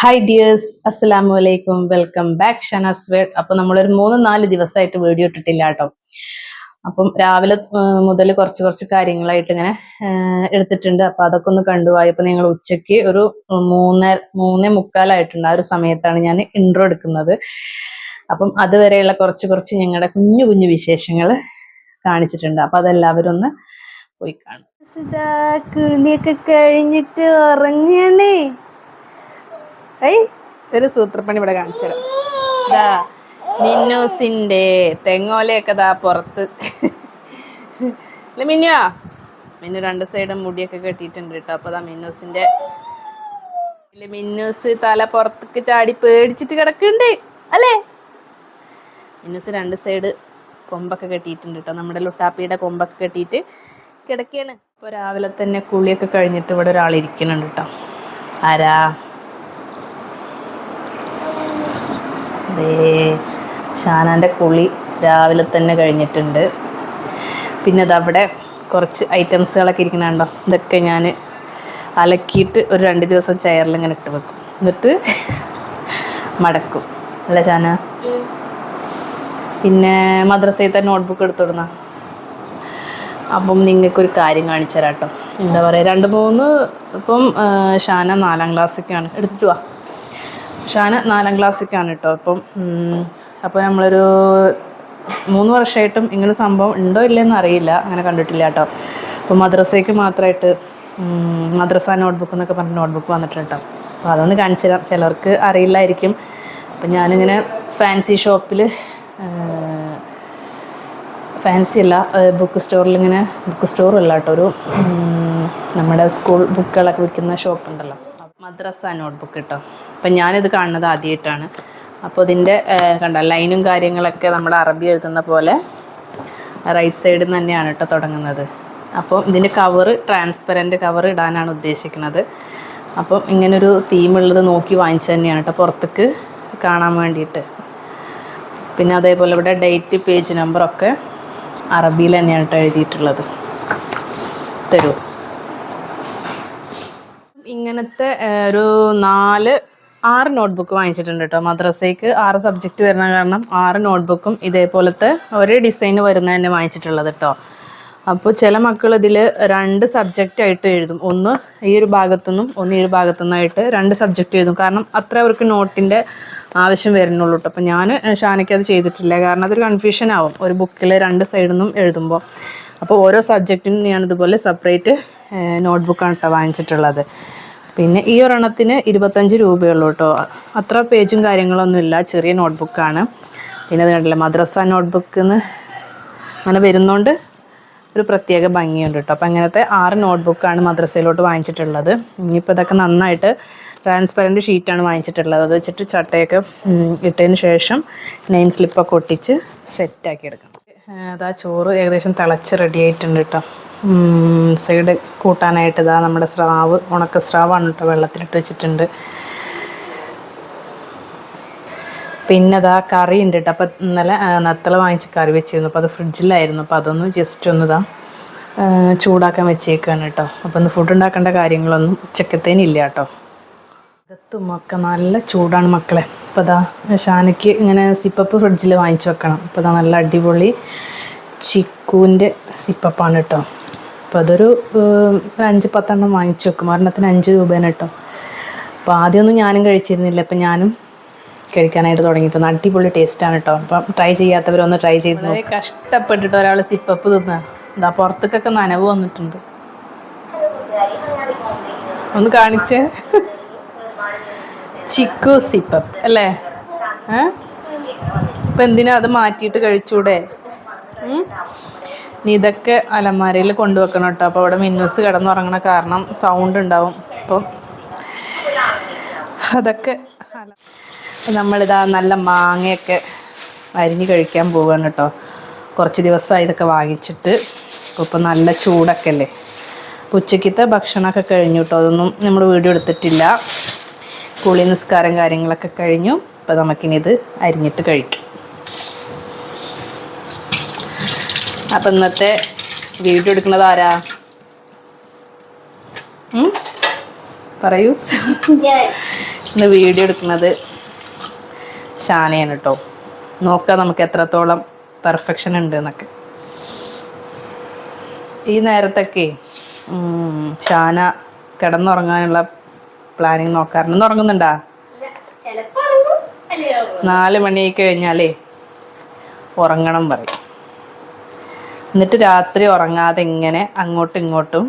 Hi dears, അസ്സലാമു അലൈക്കും. Welcome back Shanaz word. അപ്പം നമ്മളൊരു 3-4 ദിവസമായിട്ട് വീഡിയോ ഇട്ടിട്ടില്ല കേട്ടോ. അപ്പം രാവിലെ മുതൽ കുറച്ച് കാര്യങ്ങളായിട്ട് ഇങ്ങനെ എടുത്തിട്ടുണ്ട്. അപ്പം അതൊക്കെ ഒന്ന് കണ്ടുപോയി. അപ്പം നിങ്ങൾ ഉച്ചയ്ക്ക് ഒരു 3:45 ആ ഒരു സമയത്താണ് ഞാൻ ഇൻട്രോ എടുക്കുന്നത്. അപ്പം അതുവരെയുള്ള കുറച്ച് ഞങ്ങളുടെ കുഞ്ഞു വിശേഷങ്ങൾ കാണിച്ചിട്ടുണ്ട്. അപ്പം അതെല്ലാവരും ഒന്ന് പോയി കാണും. കുളിയൊക്കെ കഴിഞ്ഞിട്ട് ഉറങ്ങണേ. ഒരു സൂത്രപ്പണി ഇവിടെ കാണിച്ചു തരാം. മിന്നൂസിന്റെ തെങ്ങോലയൊക്കെ ദാ പുറത്ത്. അല്ല മിന്നു 2 സൈഡും മുടിയൊക്കെ കെട്ടിയിട്ടുണ്ട് കേട്ടോ. അപ്പൊ ദാ മിന്നൂസ് തല പുറത്തേക്ക് ചാടി പേടിച്ചിട്ട് കിടക്കുന്നുണ്ട് അല്ലേ. മിന്നൂസ് 2 സൈഡ് കൊമ്പൊക്കെ കെട്ടിയിട്ടുണ്ട് കേട്ടോ. നമ്മുടെ ലുട്ടാപ്പിയുടെ കൊമ്പൊക്കെ കെട്ടിയിട്ട് കിടക്കുകയാണ്. ഇപ്പൊ രാവിലെ തന്നെ കുളിയൊക്കെ കഴിഞ്ഞിട്ട് ഇവിടെ ഒരാൾ ഇരിക്കുന്നുണ്ട് കേട്ടോ. ആരാ? ഷാനാൻ്റെ കുളി രാവിലെ തന്നെ കഴിഞ്ഞിട്ടുണ്ട്. പിന്നെ അതവിടെ കുറച്ച് ഐറ്റംസുകളൊക്കെ ഇരിക്കണുണ്ടോ. ഇതൊക്കെ ഞാൻ അലക്കിയിട്ട് ഒരു 2 ദിവസം ചെയറിൽ ഇങ്ങനെ ഇട്ട് വെക്കും, എന്നിട്ട് മടക്കും. അല്ല ഷാന? പിന്നെ മദ്രസയിലത്തെ നോട്ട്ബുക്ക് എടുത്തോടുന്ന. അപ്പം നിങ്ങൾക്കൊരു കാര്യം കാണിച്ചു തരാം കേട്ടോ. എന്താ പറയുക, 2-3 ഇപ്പം ഷാന 4ാം ക്ലാസ്സിലേക്കാണ്. എടുത്തിട്ട് വാ. ഷാന 4ാം ക്ലാസ്സിലേക്കാണ് കേട്ടോ. അപ്പോൾ നമ്മളൊരു 3 വർഷമായിട്ടും ഇങ്ങനെ സംഭവം ഉണ്ടോ ഇല്ലയെന്ന് അറിയില്ല, അങ്ങനെ കണ്ടിട്ടില്ല കേട്ടോ. അപ്പോൾ മദ്രസയ്ക്ക് മാത്രമായിട്ട് മദ്രസ നോട്ട്ബുക്ക് എന്നൊക്കെ പറഞ്ഞ് നോട്ട്ബുക്ക് വന്നിട്ടുണ്ട് കേട്ടോ. അപ്പോൾ അതൊന്ന് കാണിച്ചു തരാം. ചിലർക്ക് അറിയില്ലായിരിക്കും. അപ്പം ഞാനിങ്ങനെ ഫാൻസി ഷോപ്പിൽ, ഫാൻസി അല്ല, ബുക്ക് സ്റ്റോറിലിങ്ങനെ, ബുക്ക് സ്റ്റോറല്ല കേട്ടോ, ഒരു നമ്മുടെ സ്കൂൾ ബുക്കുകളൊക്കെ വിൽക്കുന്ന ഷോപ്പുണ്ടല്ലോ, മദ്രസ നോട്ട്ബുക്ക് കേട്ടോ. അപ്പം ഞാനിത് കാണുന്നത് ആദ്യമായിട്ടാണ്. അപ്പോൾ ഇതിൻ്റെ കണ്ട ലൈനും കാര്യങ്ങളൊക്കെ നമ്മൾ അറബി എഴുതുന്ന പോലെ റൈറ്റ് സൈഡിൽ നിന്ന് തന്നെയാണ് കേട്ടോ തുടങ്ങുന്നത്. അപ്പോൾ ഇതിൻ്റെ കവറ് ട്രാൻസ്പെറൻറ്റ് കവർ ഇടാനാണ് ഉദ്ദേശിക്കുന്നത്. അപ്പം ഇങ്ങനൊരു തീമുള്ളത് നോക്കി വാങ്ങിച്ചു തന്നെയാണ് കേട്ടോ, പുറത്തേക്ക് കാണാൻ വേണ്ടിയിട്ട്. പിന്നെ അതേപോലെ ഇവിടെ ഡേറ്റ്, പേജ് നമ്പറൊക്കെ അറബിയിൽ തന്നെയാണ് കേട്ടോ എഴുതിയിട്ടുള്ളത്. തരൂ. ഇങ്ങനത്തെ ഒരു 4-6 നോട്ട്ബുക്ക് വാങ്ങിച്ചിട്ടുണ്ട് കേട്ടോ. മദ്രസയ്ക്ക് 6 സബ്ജക്റ്റ് വരുന്ന കാരണം 6 നോട്ട്ബുക്കും ഇതേപോലത്തെ ഒരേ ഡിസൈൻ വരുന്ന തന്നെ വാങ്ങിച്ചിട്ടുള്ളത് കേട്ടോ. അപ്പോൾ ചില മക്കൾ ഇതിൽ 2 സബ്ജക്റ്റായിട്ട് എഴുതും. ഒന്ന് ഈ ഒരു ഭാഗത്തുനിന്നും ഒന്ന് ഈ ഒരു ഭാഗത്തുനിന്നായിട്ട് 2 സബ്ജക്റ്റ് എഴുതും. കാരണം അത്ര അവർക്ക് നോട്ടിൻ്റെ ആവശ്യം വരുന്നുള്ളൂ കേട്ടോ. അപ്പോൾ ഞാൻ ഷാനയ്ക്ക് അത് ചെയ്തിട്ടില്ല, കാരണം അതൊരു കൺഫ്യൂഷൻ ആവും ഒരു ബുക്കിൽ 2 സൈഡിൽ നിന്നും എഴുതുമ്പോൾ. അപ്പോൾ ഓരോ സബ്ജക്റ്റിനും ഞാനിതുപോലെ സെപ്പറേറ്റ് നോട്ട്ബുക്കാണ് കേട്ടോ വാങ്ങിച്ചിട്ടുള്ളത്. പിന്നെ ഈ ഒരെണ്ണത്തിന് 25 രൂപയുള്ളൂ കേട്ടോ. അത്ര പേജും കാര്യങ്ങളൊന്നുമില്ല, ചെറിയ നോട്ട്ബുക്കാണ്. പിന്നെ അത് കണ്ടില്ല, മദ്രസ നോട്ട്ബുക്കിന്ന് അങ്ങനെ വരുന്നതുകൊണ്ട് ഒരു പ്രത്യേക ഭംഗിയുണ്ട് കേട്ടോ. അപ്പോൾ അങ്ങനത്തെ 6 നോട്ട്ബുക്കാണ് മദ്രസയിലോട്ട് വാങ്ങിച്ചിട്ടുള്ളത്. ഇനിയിപ്പോൾ ഇതൊക്കെ നന്നായിട്ട് ട്രാൻസ്പെറൻറ്റ് ഷീറ്റാണ് വാങ്ങിച്ചിട്ടുള്ളത്. അത് വെച്ചിട്ട് ചട്ടയൊക്കെ ഇട്ടതിന് ശേഷം നെയിം സ്ലിപ്പൊക്കെ ഒട്ടിച്ച് സെറ്റാക്കി എടുക്കണം. അതാ ചോറ് ഏകദേശം തിളച്ച് റെഡി ആയിട്ടുണ്ട് കേട്ടോ. സൈഡ് കൂട്ടാനായിട്ട് ഇതാ നമ്മുടെ സ്രാവ്, ഉണക്ക സ്രാവാണ് കേട്ടോ, വെള്ളത്തിലിട്ട് വെച്ചിട്ടുണ്ട്. പിന്നെ അതാ കറി ഉണ്ട് കേട്ടോ. അപ്പം ഇന്നലെ നത്തള വാങ്ങിച്ച് കറി വെച്ചിരുന്നു. അപ്പോൾ അത് ഫ്രിഡ്ജിലായിരുന്നു. അപ്പോൾ അതൊന്ന് ജസ്റ്റ് ഒന്ന് ഇതാ ചൂടാക്കാൻ വെച്ചേക്കാണ് കേട്ടോ. അപ്പോൾ ഒന്ന് ഫുഡ് ഉണ്ടാക്കേണ്ട കാര്യങ്ങളൊന്നും ഉച്ചക്കത്തേനില്ല കേട്ടോ. അകത്തുമൊക്കെ നല്ല ചൂടാണ് മക്കളെ. അപ്പോൾ അതാ ഷാനയ്ക്ക് ഇങ്ങനെ സിപ്പപ്പ് ഫ്രിഡ്ജിൽ വാങ്ങിച്ച് വെക്കണം. അപ്പോൾ അതാ നല്ല അടിപൊളി ചിക്കുവിൻ്റെ സിപ്പപ്പാണ് കേട്ടോ. അപ്പോൾ അതൊരു 5-10 വാങ്ങിച്ച് വെക്കും. ഒരെണ്ണത്തിന് 5 രൂപയാണ് കേട്ടോ. അപ്പോൾ ആദ്യമൊന്നും ഞാനും കഴിച്ചിരുന്നില്ല, അപ്പം ഞാനും കഴിക്കാനായിട്ട് തുടങ്ങിയിട്ടുണ്ട്. അടിപൊളി ടേസ്റ്റാണ് കേട്ടോ. അപ്പം ട്രൈ ചെയ്യാത്തവരൊന്ന് ട്രൈ ചെയ്ത് നോക്കി. കഷ്ടപ്പെട്ടിട്ട് ഒരാൾ സിപ്പപ്പ് തിന്നാ. എന്താ പുറത്തേക്കൊക്കെ നനവ് വന്നിട്ടുണ്ട്. ഒന്ന് കാണിച്ചേ. ചിക്കു സിപ്പപ്പ് അല്ലേ? ഇപ്പം എന്തിനാ അത് മാറ്റിയിട്ട് കഴിച്ചൂടെ? നീ ഇതൊക്കെ അലമാരയിൽ കൊണ്ടുവെക്കണം കേട്ടോ. അപ്പോൾ അവിടെ മിന്നൂസ് കിടന്നുറങ്ങണ കാരണം സൗണ്ട് ഉണ്ടാവും. അപ്പം അതൊക്കെ നമ്മളിതാ നല്ല മാങ്ങയൊക്കെ അരിഞ്ഞ് കഴിക്കാൻ പോവുകയാണ് കേട്ടോ. കുറച്ച് ദിവസമായി ഇതൊക്കെ വാങ്ങിച്ചിട്ട്. ഇപ്പം നല്ല ചൂടൊക്കെ അല്ലേ. അപ്പോൾ ഉച്ചയ്ക്കത്തെ ഭക്ഷണമൊക്കെ കഴിഞ്ഞു കേട്ടോ. അതൊന്നും നമ്മൾ വീഡിയോ എടുത്തിട്ടില്ല. കുളി നിസ്കാരം കാര്യങ്ങളൊക്കെ കഴിഞ്ഞു. അപ്പോൾ നമുക്കിനി ഇത് അരിഞ്ഞിട്ട് കഴിക്കാം. അപ്പം ഇന്നത്തെ വീഡിയോ എടുക്കുന്നത് ആരാ? പറയൂ. ഇന്ന് വീഡിയോ എടുക്കുന്നത് ഷാനയാണ് കേട്ടോ. നോക്കാം നമുക്ക് എത്രത്തോളം പെർഫെക്ഷൻ ഉണ്ട് എന്നൊക്കെ. ഈ നേരത്തൊക്കെ ഷാന കിടന്നുറങ്ങാനുള്ള പ്ലാനിങ് നോക്കാറുണ്ട്. ഇന്ന് ഉറങ്ങുന്നുണ്ടാ? 4 മണി കഴിഞ്ഞാലേ ഉറങ്ങണം പറയും. എന്നിട്ട് രാത്രി ഉറങ്ങാതെ ഇങ്ങനെ അങ്ങോട്ടും ഇങ്ങോട്ടും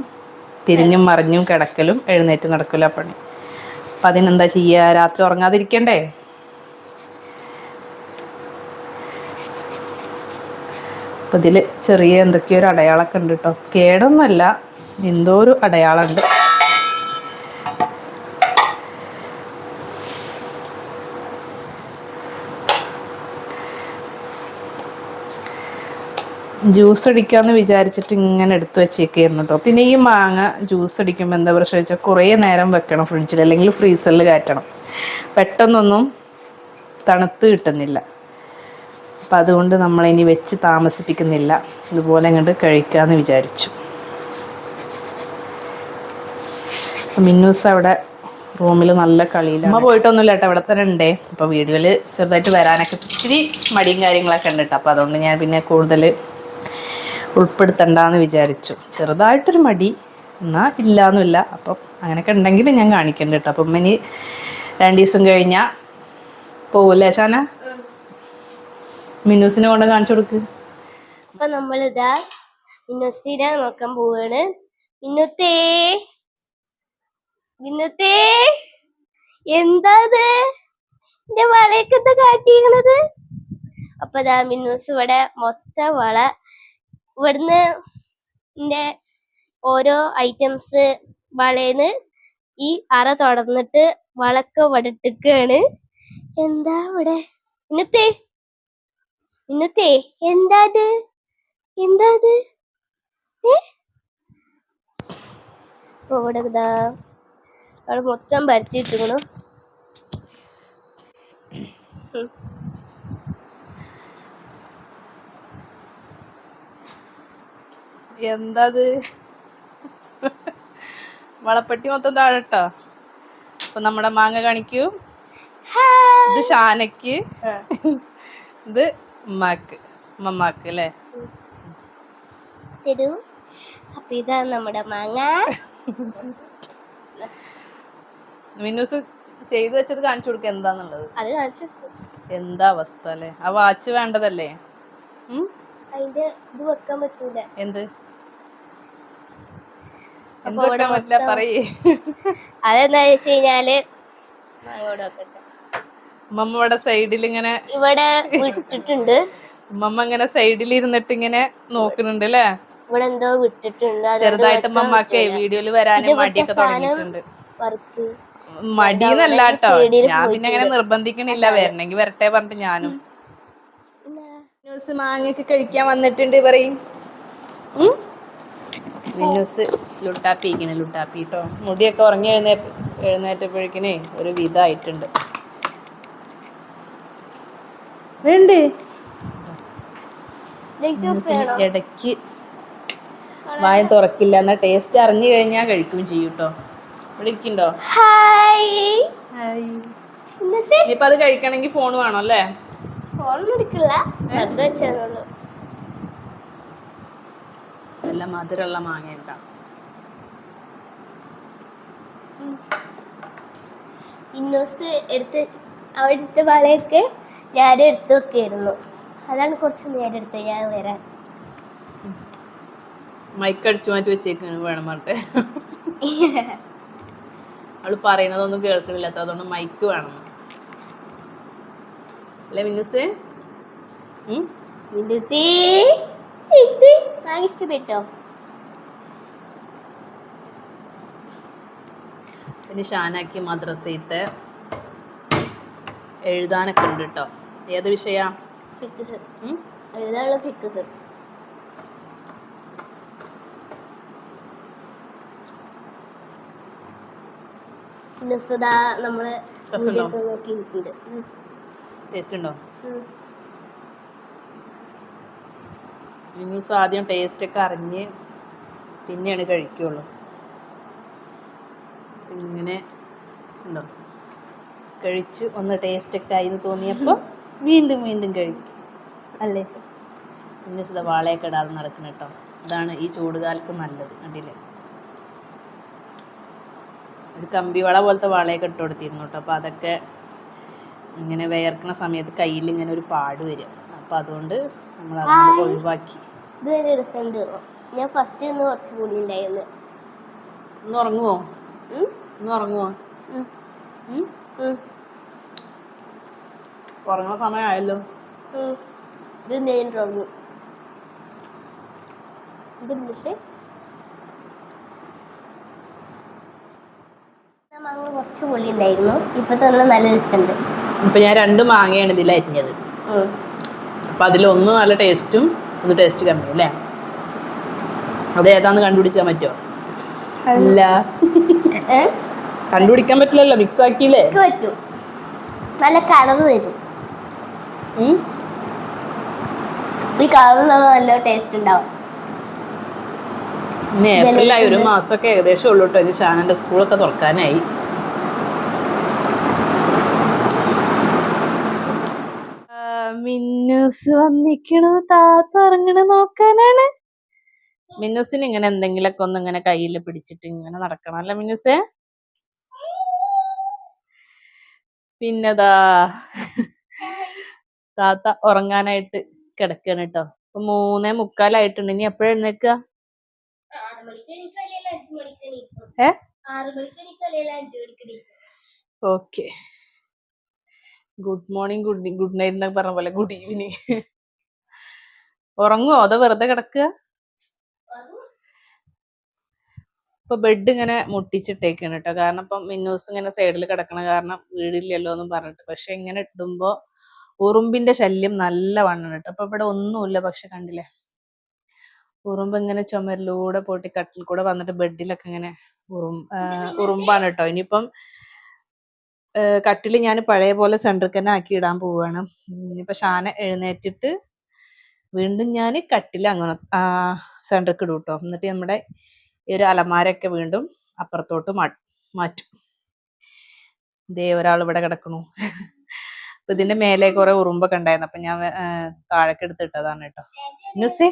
തിരിഞ്ഞും മറിഞ്ഞും കിടക്കലും എഴുന്നേറ്റ് നടക്കലും പണി. അപ്പം അതിനെന്താ ചെയ്യുക? രാത്രി ഉറങ്ങാതിരിക്കണ്ടേ? അപ്പം ഇതിൽ ചെറിയ എന്തൊക്കെയോ ഒരു അടയാളമൊക്കെ ഉണ്ട് കേട്ടോ. കേടൊന്നുമല്ല, എന്തോ ഒരു അടയാളമുണ്ട്. ജ്യൂസ് അടിക്കാമെന്ന് വിചാരിച്ചിട്ട് ഇങ്ങനെ എടുത്തു വെച്ചേക്കായിരുന്നു കേട്ടോ. പിന്നെ ഈ മാങ്ങ ജ്യൂസ് അടിക്കുമ്പോൾ എന്താ പ്രശ്നം വെച്ചാൽ കുറേ നേരം വെക്കണം ഫ്രിഡ്ജിൽ, അല്ലെങ്കിൽ ഫ്രീസറിൽ കയറ്റണം. പെട്ടെന്നൊന്നും തണുത്ത് കിട്ടുന്നില്ല. അപ്പം അതുകൊണ്ട് നമ്മളിനി വെച്ച് താമസിപ്പിക്കുന്നില്ല, ഇതുപോലെ അങ്ങോട്ട് കഴിക്കാമെന്ന് വിചാരിച്ചു. മിന്നൂസ് അവിടെ റൂമിൽ നല്ല കളിയിലാണ്. അമ്മ പോയിട്ടൊന്നുമില്ല കേട്ടോ, ഇവിടെ തന്നെ ഉണ്ടേ. അപ്പോൾ വീഡിയോയിൽ ചെറുതായിട്ട് വരാനൊക്കെ ഇത്തിരി മടിയും കാര്യങ്ങളൊക്കെ ഉണ്ട് കേട്ടോ. അപ്പോൾ അതുകൊണ്ട് ഞാൻ പിന്നെ കൂടുതൽ ഉൾപ്പെടുത്തണ്ടെന്ന് വിചാരിച്ചു. ചെറുതായിട്ടൊരു മടി, എന്നാൽ ഇല്ലയെന്നില്ല. അപ്പം അങ്ങനെയൊക്കെ ഉണ്ടെങ്കിൽ ഞാൻ കാണിക്കണ്ട കേട്ടോ. അപ്പം ഇനി 2 ദിവസം കഴിഞ്ഞാൽ പോവില്ലേ ഷാന? മിന്നൂസിനെ കൊണ്ട് കാണിച്ചു കൊടുക്ക്. അപ്പൊ നമ്മളിതാ മിന്നൂസിനെ നോക്കാൻ പോവാണ്. മിന്നൂത്തേ, മിന്നൂത്തേ, എന്താ എന്റെ വളയൊക്കെ എന്താ കാട്ടിയിരിക്കണത്? അപ്പൊ ഇതാ മിന്നൂസ് ഇവിടെ മൊത്തം വള ഇവിടുന്ന് എന്റെ ഓരോ ഐറ്റംസ് വളേന്ന് ഈ അറ തുറന്നിട്ട് വളക്കെ ഇവിടെ ഇട്ടിക്കാണ്. എന്താ ഇവിടെ? മിന്നൂത്തേ, മിന്നൂത്തേ, എന്താ എന്താ ഇവിടെ ഇതാ അവിടെ മൊത്തം പരത്തിയിട്ടിരിക്കണു. എന്താ വളപ്പെട്ടി മൊത്തം താഴെ കേട്ടോ. അപ്പൊ നമ്മുടെ മാങ്ങ കാണിക്കൂ. ഇത് ഷാനക്ക്, ഇത് ഉമ്മാക്ക്, ഉമ്മമാക്ക് അല്ലേ? തരൂ. അപ്പൊ ഇതാ നമ്മുടെ മാങ്ങ. മിന്നൂസ് ചെയ്തു വെച്ചത് കാണിച്ചു കൊടുക്ക എന്താന്നുള്ളത്. അത് കാണിച്ചു. എന്താ അവസ്ഥ അല്ലേ? ആ വാച്ച് വേണ്ടതല്ലേ? അതിന്റെ ഇത് വെക്കാൻ പറ്റൂല. എന്ത് വെക്കാൻ പറ്റില്ല? പറയേ. അതെന്താ വെച്ച് കഴിഞ്ഞാല് ഉമ്മ ഇവിടെ സൈഡിൽ ഇങ്ങനെ ഇവിടെ വിട്ടിട്ടുണ്ട്. ഉമ്മ ഇങ്ങനെ സൈഡിൽ ഇരുന്നിട്ട് ഇങ്ങനെ നോക്കുന്നുണ്ട് അല്ലേ? ഇവിടെ എന്തോ വിട്ടിട്ടുണ്ട്. ചെറുതായിട്ട് ഉമ്മമ്മക്കെ വീഡിയോയിൽ വരാനും മടിയൊക്കെ തുടങ്ങിയിട്ടുണ്ട്. മടിയെന്നല്ല കേട്ടോ, ഞാൻ പിന്നെ അങ്ങനെ നിർബന്ധിക്കണില്ല. വരണമെങ്കിൽ വരട്ടെ പറഞ്ഞിട്ട് ഞാനും. മിന്നൂസ് മാങ്ങയൊക്കെ കഴിക്കാൻ വന്നിട്ടുണ്ട് പറയും. മിന്നൂസ് ലുട്ടാപ്പിക്കണേ, ലുട്ടാപ്പി കേട്ടോ. മുടിയൊക്കെ ഉറങ്ങി എഴുന്നേറ്റപ്പോഴേക്കിനെ ഒരു വിധമായിട്ടുണ്ട്. വേണ്ടേ? ഇടയ്ക്ക് വായ തുറക്കില്ല, എന്നാ ടേസ്റ്റ് അറിഞ്ഞു കഴിഞ്ഞാൽ കഴിക്കും ചെയ്യും കേട്ടോ. ഇവിടെ ഇരിക്കണ്ടോ? ഇനിയിപ്പൊ അത് കഴിക്കണമെങ്കിൽ ഫോൺ വേണം അല്ലേ? നല്ല മധുരമുള്ള മാങ്ങ ഉണ്ടാ. ഇന്നോസ് എടുത്ത് അവിടുത്തെ വളയൊക്കെ ഞാൻ എടുത്തു വെക്കായിരുന്നു. അതാണ് കുറച്ച് നേരം എടുത്ത് ഞാൻ വരാൻ. മൈക്ക് അടിച്ചു മാറ്റി വെച്ചേക്കാണ് വേണം പറഞ്ഞിട്ട്. അവള് പറയണതൊന്നും കേൾക്കണില്ല, അതുകൊണ്ട് മൈക്ക് വേണം അല്ലേ മിന്നൂസ്? ഇഷ്ടപ്പെട്ടോ? പിന്നെ ഷാനാക്കി മദ്രസത്തെ എഴുതാനൊക്കെ ഉണ്ട് കേട്ടോ. ഏത് വിഷയാ? നമ്മള് ടേസ്റ്റ് ഉണ്ടോ? ന്യൂസ് ആദ്യം ടേസ്റ്റ് ഒക്കെ അറിഞ്ഞ് പിന്നെയാണ് കഴിക്കുള്ളൂ. ഇങ്ങനെ ഉണ്ടോ? കഴിച്ചു ഒന്ന് ടേസ്റ്റ് ഒക്കെ ആയി എന്ന് തോന്നിയപ്പോൾ വീണ്ടും വീണ്ടും കഴിക്കും അല്ലേ. പിന്നെ വാളയൊക്കെ ഇടാതെ നടക്കണം കേട്ടോ. അതാണ് ഈ ചൂടുകാലത്ത് നല്ലത്. കണ്ടില്ലേ, ഒരു കമ്പിവള പോലത്തെ വാളയൊക്കെ ഇട്ട് കൊടുത്തിരുന്നു കേട്ടോ. അപ്പോൾ അതൊക്കെ ഇങ്ങനെ വിയർക്കുന്ന സമയത്ത് കയ്യിൽ ഇങ്ങനെ ഒരു പാട് വരും. അപ്പോൾ അതുകൊണ്ട് നമ്മൾ അതൊക്കെ ഒഴിവാക്കി. ഞാൻ ഫസ്റ്റ് ഇന്ന് കുറച്ച് കൂടി ഉണ്ടായിരുന്നു. ഒന്ന് ഉറങ്ങുവോ? ഒന്ന് ഉറങ്ങുവോ? ഉറങ്ങുന്ന സമയമായല്ലോ. ഇത് ഞാൻ ഉറങ്ങും. മാങ്ങ കുറച്ച് പുളി ഉണ്ടായിരുന്നു. ഇപ്പൊ തന്നെ നല്ല രസമുണ്ട്. ഇപ്പൊ ഞാൻ 2 മാങ്ങയാണ് ഇതിൽ അരിഞ്ഞത്. അപ്പൊ അതിലൊന്ന് നല്ല ടേസ്റ്റും ഒന്ന് ടേസ്റ്റ് കമ്മി അല്ലേ. അത് ഏതാന്ന് കണ്ടുപിടിക്കാൻ പറ്റുമോ? അല്ല, കണ്ടുപിടിക്കാൻ പറ്റില്ലല്ലോ. മിക്സ് ആക്കിയില്ലേ? പറ്റും. നല്ല കളർ വരും. ഈ കളറിൽ നല്ല ടേസ്റ്റ് ഉണ്ടാവും. ഇനി ഏപ്രിലായി, 1 മാസമൊക്കെ ഏകദേശം ഉള്ളൂ കേട്ടോ. ഇനി ഷാനന്റെ സ്കൂളൊക്കെ തുറക്കാനായി. മിന്നൂസ് വന്നിക്കണു. താത്ത ഇറങ്ങണ നോക്കാനാണ്. മിന്നൂസിന് ഇങ്ങനെ എന്തെങ്കിലുമൊക്കെ ഒന്ന് ഇങ്ങനെ കയ്യിൽ പിടിച്ചിട്ട് ഇങ്ങനെ നടക്കണം അല്ലേ മിന്നൂസേ. പിന്നെതാ താത്ത ഉറങ്ങാനായിട്ട് കിടക്കാണ് കേട്ടോ. ഇപ്പൊ 3:45 ഇനി എപ്പോഴാ എഴുന്നേക്കുക? Okay. Good morning, good night എന്നൊക്കെ പറഞ്ഞ പോലെ ഗുഡ് ഈവനിങ്. ഉറങ്ങുവോ അതോ വെറുതെ കിടക്കുക? ഇപ്പൊ ബെഡ് ഇങ്ങനെ മുട്ടിച്ചിട്ടേക്കാണ് കേട്ടോ. കാരണം ഇപ്പം മിന്നൂസ് ഇങ്ങനെ സൈഡിൽ കിടക്കണ കാരണം വീടില്ലല്ലോ എന്നും പറഞ്ഞിട്ട്. പക്ഷെ ഇങ്ങനെ ഇടുമ്പോ ഉറുമ്പിന്റെ ശല്യം നല്ല വണ്ണം കേട്ടോ. അപ്പൊ ഇവിടെ ഒന്നുമില്ല, പക്ഷെ കണ്ടില്ലേ ഉറുമ്പ് ഇങ്ങനെ ചുമരിലൂടെ പോയിട്ട് കട്ടിൽ കൂടെ വന്നിട്ട് ബെഡിലൊക്കെ ഇങ്ങനെ ഉറുമ്പാണ് കേട്ടോ. ഇനിയിപ്പം കട്ടില് ഞാൻ പഴയ പോലെ സെന്ററിൽ തന്നെ ആക്കി ഇടാൻ പോവുകയാണ്. ഇനിയിപ്പോ ഷാന എഴുന്നേറ്റിട്ട് വീണ്ടും ഞാൻ കട്ടില് അങ്ങനെ സെന്ററിൽ ഇടും കേട്ടോ. എന്നിട്ട് നമ്മുടെ ഈ ഒരു അലമാരൊക്കെ വീണ്ടും അപ്പുറത്തോട്ട് മാറ്റും. ഇതേ ഒരാൾ ഇവിടെ കിടക്കണു. അപ്പൊ ഇതിന്റെ മേലെ കുറെ ഉറുമ്പൊക്കെ ഉണ്ടായിരുന്നു. അപ്പൊ ഞാൻ താഴേക്ക് എടുത്തിട്ടതാണ് കേട്ടോ. ന്യൂസേ,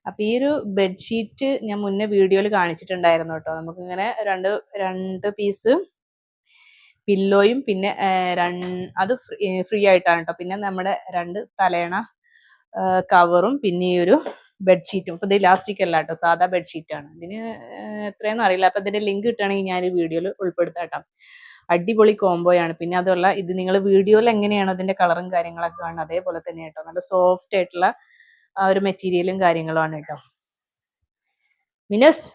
അപ്പൊ ഈ ഒരു ബെഡ്ഷീറ്റ് ഞാൻ മുന്നേ വീഡിയോയിൽ കാണിച്ചിട്ടുണ്ടായിരുന്നു കേട്ടോ. നമുക്കിങ്ങനെ രണ്ട് പീസ് പില്ലോയും പിന്നെ അത് ഫ്രീ ആയിട്ടാണ് കേട്ടോ. പിന്നെ നമ്മുടെ 2 തലയണ കവറും പിന്നെ ഈ ഒരു ബെഡ്ഷീറ്റും. അപ്പൊ ഇത് ഇലാസ്റ്റിക് അല്ല കേട്ടോ, സാധാ ബെഡ്ഷീറ്റാണ്. ഇതിന് എത്രയൊന്നും അറിയില്ല. അപ്പൊ ഇതിന്റെ ലിങ്ക് കിട്ടുകയാണെങ്കിൽ ഞാൻ ഈ വീഡിയോയിൽ ഉൾപ്പെടുത്താട്ടോ. അടിപൊളി കോംബോയാണ്. പിന്നെ അതുള്ള ഇത് നിങ്ങൾ വീഡിയോയിൽ എങ്ങനെയാണ് അതിന്റെ കളറും കാര്യങ്ങളൊക്കെ കാണുന്നത് അതേപോലെ തന്നെ കേട്ടോ. നല്ല സോഫ്റ്റ് ആയിട്ടുള്ള ആ ഒരു മെറ്റീരിയലും കാര്യങ്ങളുമാണ് കേട്ടോ. മിനസ്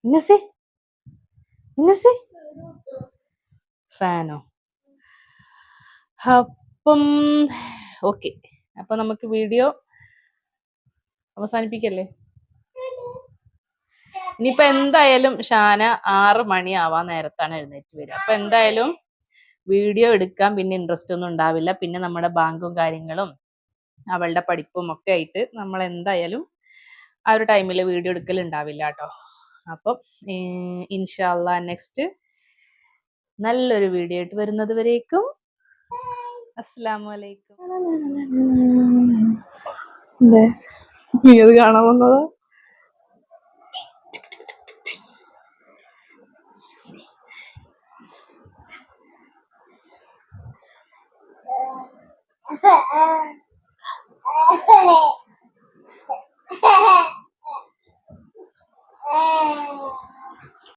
മിനസേ മിനസേ ഫാനോ? അപ്പം ഓക്കെ, അപ്പൊ നമുക്ക് വീഡിയോ അവസാനിപ്പിക്കല്ലേ. ഇനിയിപ്പോ എന്തായാലും ഷാന 6 മണിയാവാൻ നേരത്താണ് എഴുന്നേറ്റ് വരിക. അപ്പൊ എന്തായാലും വീഡിയോ എടുക്കാൻ പിന്നെ ഇൻട്രസ്റ്റ് ഒന്നും ഉണ്ടാവില്ല. പിന്നെ നമ്മുടെ ബാങ്കും കാര്യങ്ങളും അവളുടെ പഠിപ്പും ഒക്കെ ആയിട്ട് നമ്മൾ എന്തായാലും ആ ഒരു ടൈമിൽ വീഡിയോ എടുക്കൽ ഉണ്ടാവില്ല കേട്ടോ. അപ്പം ഇൻഷാ അല്ലാഹ് നെക്സ്റ്റ് നല്ലൊരു വീഡിയോ ആയിട്ട് വരുന്നത് വരേക്കും അസ്സലാമു അലൈക്കും. നീ അത് കാണാൻ വന്നതാ?